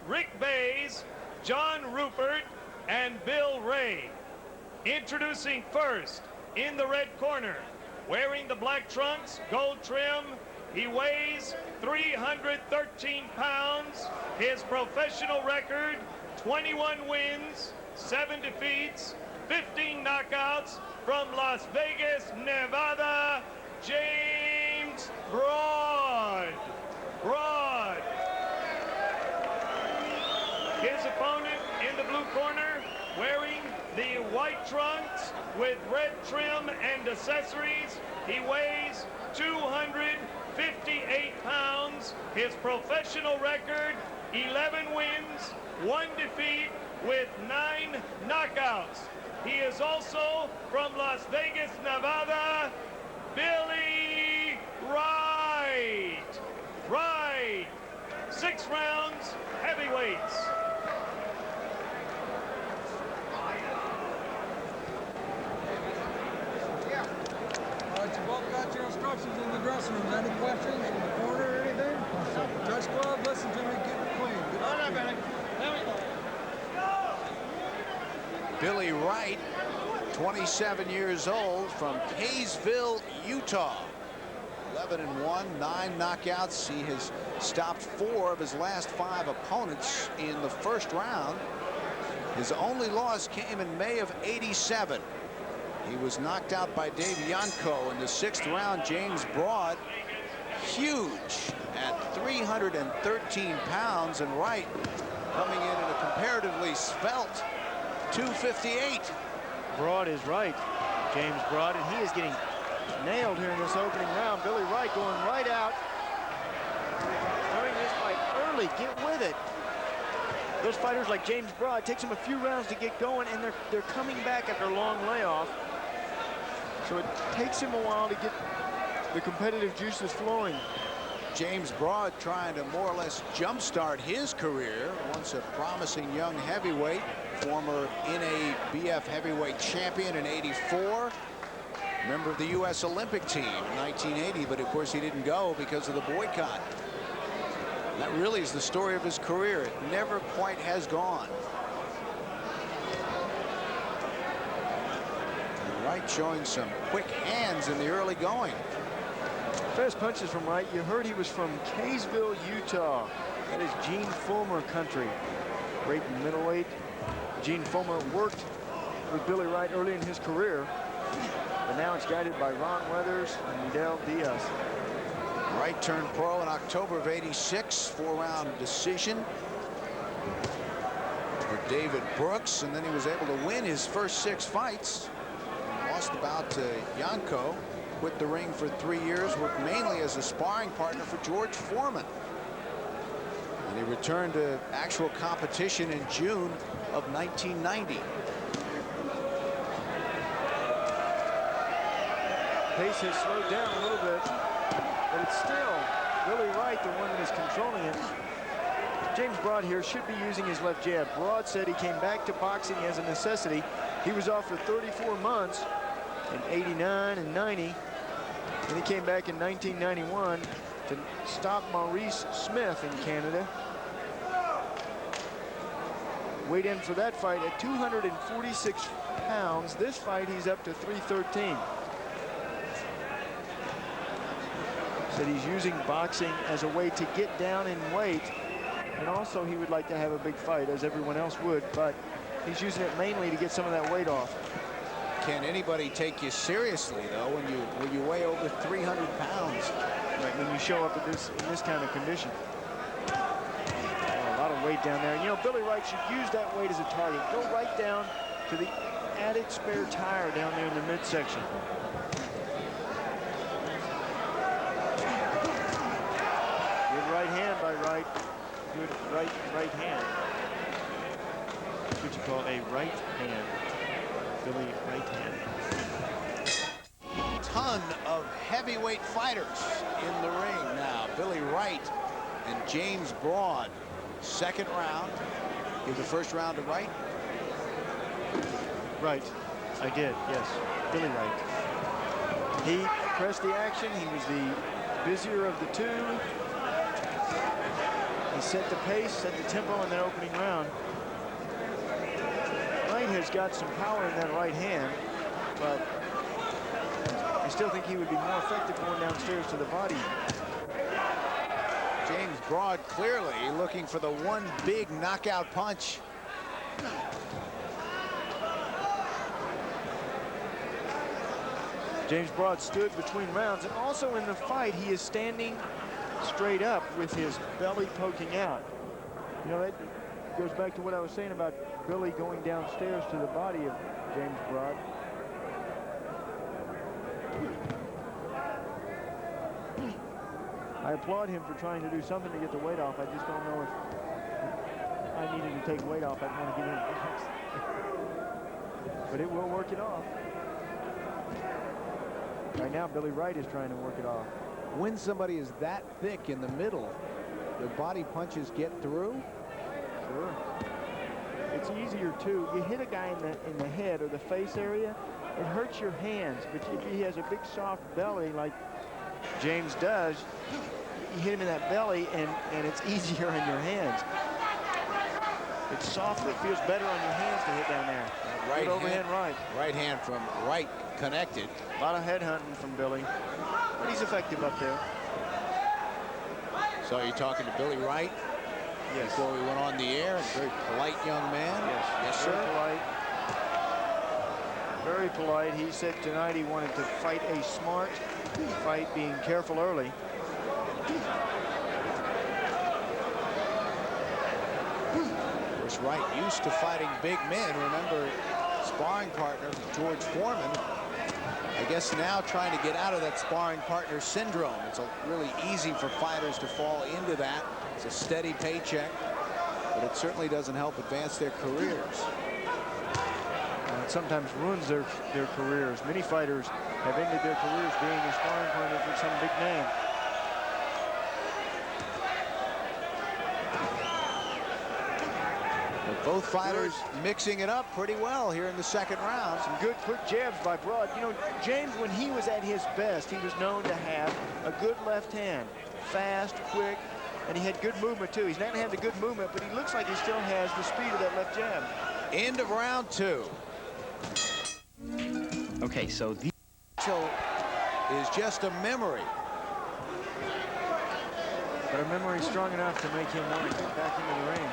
Rick Bays, John Rupert, and Bill Ray. Introducing first, in the red corner, wearing the black trunks, gold trim, he weighs 313 pounds. His professional record, 21 wins, 7 defeats, 15 knockouts, from Las Vegas, Nevada, James Broad. His opponent in the blue corner, wearing the white trunks with red trim and accessories, he weighs 258 pounds. His professional record, 11 wins, 1 defeat with 9 knockouts. He is also from Las Vegas, Nevada, Billy Wright. 6 rounds, heavyweights. All right, you both got your instructions in the dressing room. Any questions in the corner or anything? Dress club, listen to me, get it clean. Billy Wright, 27 years old, from Kaysville, Utah. 11-1, 9 knockouts. He has stopped 4 of his last 5 opponents in the first round. His only loss came in May of '87. He was knocked out by Dave Yanko in the 6th round. James Broad, huge at 313 pounds, and Wright coming in at a comparatively svelte 258. Broad is right, James Broad, and he is getting nailed here in this opening round. Billy Wright going right out, starting this fight early. Get with it. Those fighters like James Broad, takes them a few rounds to get going, and they're coming back after a long layoff. So it takes him a while to get the competitive juices flowing. James Broad trying to more or less jumpstart his career. Once a promising young heavyweight, former NABF heavyweight champion in '84. Member of the U.S. Olympic team in 1980, but of course he didn't go because of the boycott. That really is the story of his career. It never quite has gone. And Wright showing some quick hands in the early going. Fast punches from Wright. You heard he was from Kaysville, Utah. That is Gene Fulmer country. Great middleweight. Gene Fulmer worked with Billy Wright early in his career, but now it's guided by Ron Weathers and Miguel Diaz. Wright turned pro in October of '86, 4-round decision for David Brooks, and then he was able to win his first 6 fights. He lost the bout to Yanko, quit the ring for 3 years, worked mainly as a sparring partner for George Foreman. And he returned to actual competition in June of 1990. Pace has slowed down a little bit, but it's still Billy Wright, the one that is controlling it. James Broad here should be using his left jab. Broad said he came back to boxing as a necessity. He was off for 34 months in '89 and '90. And he came back in 1991 to stop Maurice Smith in Canada. Weighed in for that fight at 246 pounds. This fight, he's up to 313. Said he's using boxing as a way to get down in weight, and also he would like to have a big fight, as everyone else would, but he's using it mainly to get some of that weight off. Can anybody take you seriously, though, when you weigh over 300 pounds? Right, when you show up in this kind of condition. Oh, a lot of weight down there. You know, Billy Wright should use that weight as a target. Go right down to the added spare tire down there in the midsection. Right hand by Wright. Good right hand. That's what you call a right hand. Billy right hand. Ton of heavyweight fighters in the ring now. Billy Wright and James Broad. 2nd round. Give the 1st round to Wright. Right. I did, yes. Billy Wright. He pressed the action. He was the busier of the two. He set the pace, set the tempo in that opening round. Wright has got some power in that right hand, but I still think he would be more effective going downstairs to the body. James Broad clearly looking for the one big knockout punch. James Broad stood between rounds, and also in the fight, he is standing straight up with his belly poking out. You know, that goes back to what I was saying about Billy going downstairs to the body of James Broad. I applaud him for trying to do something to get the weight off. I just don't know if I needed to take weight off. I'd want to get in the box. But it will work it off. Right now, Billy Wright is trying to work it off. When somebody is that thick in the middle, their body punches get through. Sure. It's easier too. You hit a guy in the head or the face area, it hurts your hands. But if he has a big soft belly like James does, you hit him in that belly and it's easier on your hands. It's softer. It feels better on your hands to hit down there. Right good overhand right. Right hand from Wright connected. A lot of head hunting from Billy, but he's effective up there. So you're talking to Billy Wright? Yes. Before we went on the air, a very polite young man. Yes. Yes, sir. Very polite. He said tonight he wanted to fight a smart fight, being careful early. Of course, Wright used to fighting big men. Remember, sparring partner George Foreman. I guess now trying to get out of that sparring partner syndrome. It's really easy for fighters to fall into that. It's a steady paycheck, but it certainly doesn't help advance their careers. It sometimes ruins their careers. Many fighters have ended their careers being a sparring partner for some big name. But both fighters mixing it up pretty well here in the second round. Some good quick jabs by Broad. You know, James, when he was at his best, he was known to have a good left hand. Fast, quick, and he had good movement too. He's not gonna have the good movement, but he looks like he still has the speed of that left jab. End of round two. Okay, so the is just a memory. But a memory strong enough to make him want to get back into the ring.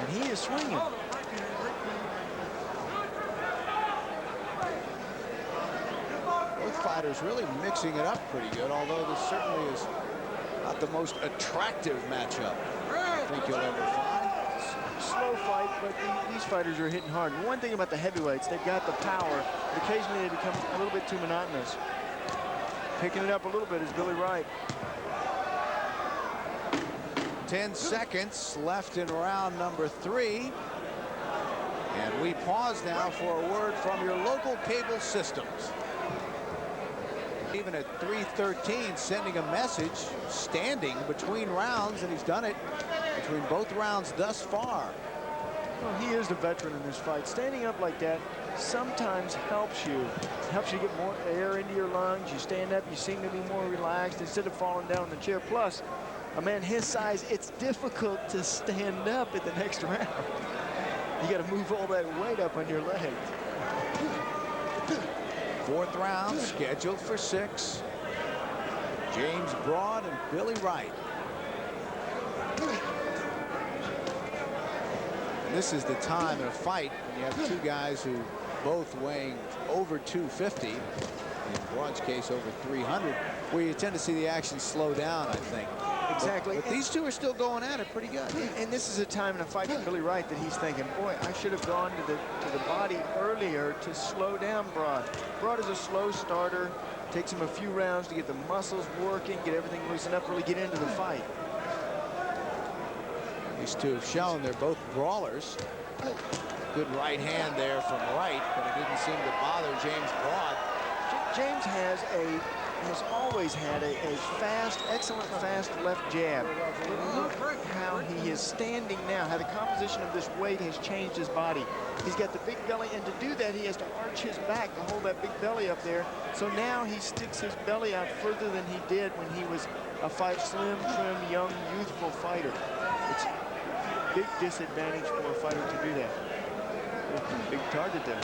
And he is swinging. Both fighters really mixing it up pretty good, although this certainly is not the most attractive matchup I think you'll ever find. Slow fight, but these fighters are hitting hard. One thing about the heavyweights, they've got the power, but occasionally they become a little bit too monotonous. Picking it up a little bit is Billy Wright. 10 seconds left in round number 3. And we pause now for a word from your local cable systems. Even at 3:13, sending a message, standing between rounds, and he's done it between both rounds thus far. Well, he is the veteran in this fight. Standing up like that sometimes helps you. Helps you get more air into your lungs. You stand up, you seem to be more relaxed instead of falling down in the chair. Plus, a man his size, it's difficult to stand up at the next round. You got to move all that weight up on your legs. Fourth round scheduled for 6. James Broad and Billy Wright. And this is the time in a fight when you have two guys who both weighing over 250, in Broad's case over 300, where you tend to see the action slow down, I think. Exactly. But these two are still going at it pretty good. And this is a time in a fight for Billy Wright that he's thinking, boy, I should have gone to the body earlier to slow down Broad. Broad is a slow starter. Takes him a few rounds to get the muscles working, get everything loosened up, really get into the fight. These two have shown they're both brawlers. Good right hand there from Wright, but it didn't seem to bother James Broad. James has a almost always had a fast, excellent fast left jab. Look how he is standing now, how the composition of this weight has changed his body. He's got the big belly, and to do that, he has to arch his back to hold that big belly up there. So now he sticks his belly out further than he did when he was a slim, trim, young, youthful fighter. It's a big disadvantage for a fighter to do that. Big target there.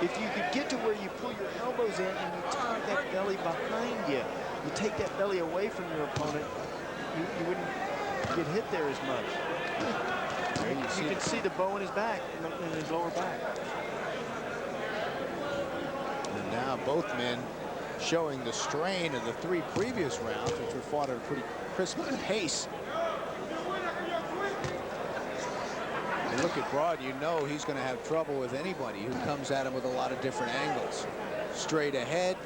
If you could get to where you pull your elbows in and you tuck that belly behind you, you take that belly away from your opponent, you wouldn't get hit there as much. You can see the bow in his back, in his lower back. And now both men showing the strain of the 3 previous rounds, which were fought at a pretty crisp pace. You look at Broad, you know he's going to have trouble with anybody who comes at him with a lot of different angles. Straight ahead,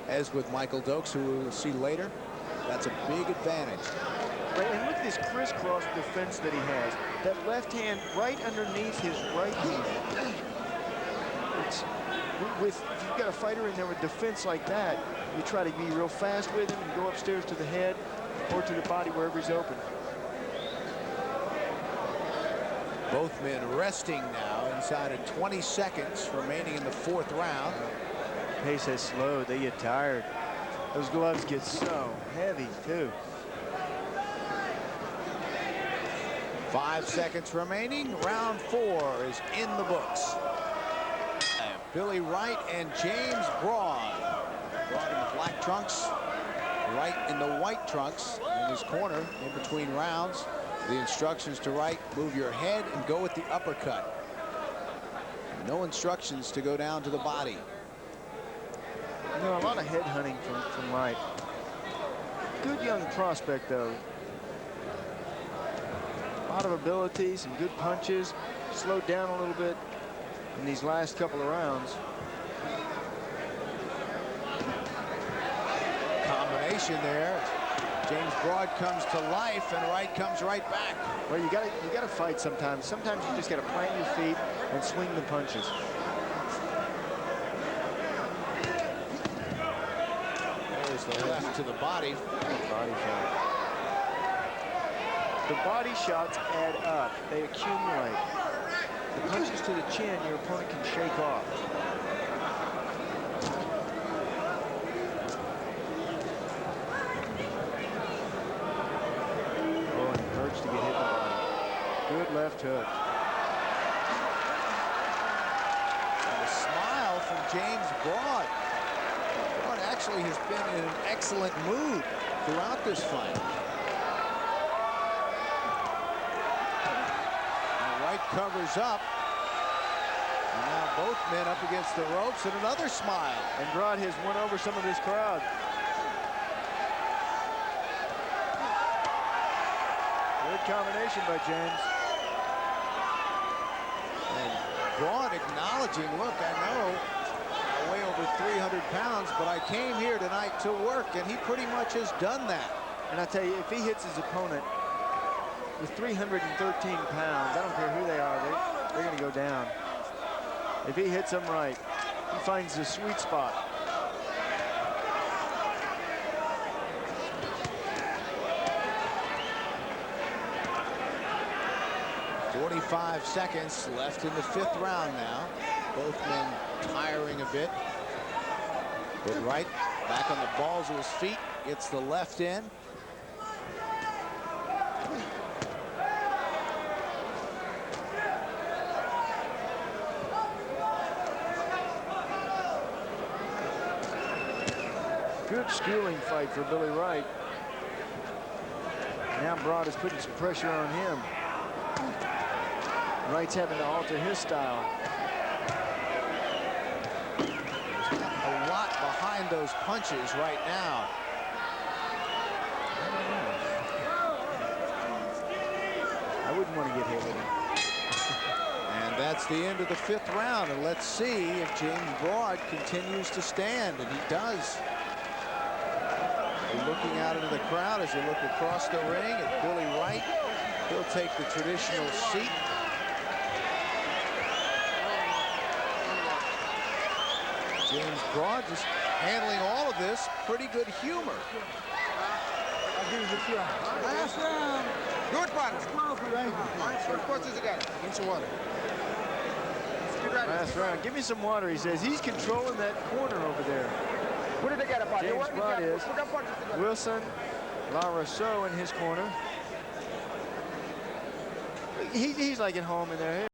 as with Michael Dokes, who we'll see later. That's a big advantage. Right, and look at this crisscross defense that he has. That left hand right underneath his right hand. If you've got a fighter in there with defense like that, you try to be real fast with him and go upstairs to the head or to the body wherever he's open. Both men resting now inside of 20 seconds remaining in the 4th round. Pace has slowed. They get tired. Those gloves get so heavy, too. 5 seconds remaining. Round 4 is in the books. And Billy Wright and James Broad. Broad in the black trunks. Wright in the white trunks in his corner in between rounds. The instructions to Wright: move your head and go with the uppercut. No instructions to go down to the body. You know, a lot of head hunting from Wright. Good young prospect, though. A lot of ability, some good punches. Slowed down a little bit in these last couple of rounds. Combination there. James Broad comes to life, and Wright comes right back. Well, you gotta fight sometimes. Sometimes you just gotta plant your feet and swing the punches. There's the left to the body. Body shot. The body shots add up. They accumulate. The punches to the chin, your opponent can shake off. To get hit in the body. Good left hook. And a smile from James Broad. Broad actually has been in an excellent mood throughout this fight. And Wright covers up. And now both men up against the ropes, and another smile. And Broad has won over some of this crowd. Good combination by James. And Broad acknowledging, look, I know I weigh over 300 pounds, but I came here tonight to work, and he pretty much has done that. And I tell you, if he hits his opponent with 313 pounds, I don't care who they are, they're going to go down. If he hits them right, he finds the sweet spot. 45 seconds left in the 5th round now. Both men tiring a bit. But Wright back on the balls of his feet, gets the left in. Good schooling fight for Billy Wright. Now Broad is putting some pressure on him. Wright's having to alter his style. There's a lot behind those punches right now. I wouldn't want to get hit with him. And that's the end of the 5th round. And let's see if James Broad continues to stand, and he does. Looking out into the crowd as you look across the ring at Billy Wright. He'll take the traditional seat. James Broad just handling all of this. Pretty good humor. Last round. Good one. Last round. Give me some water, he says. He's controlling that corner over there. James Broad is. Wilson, La Rousseau in his corner. He's like at home in there.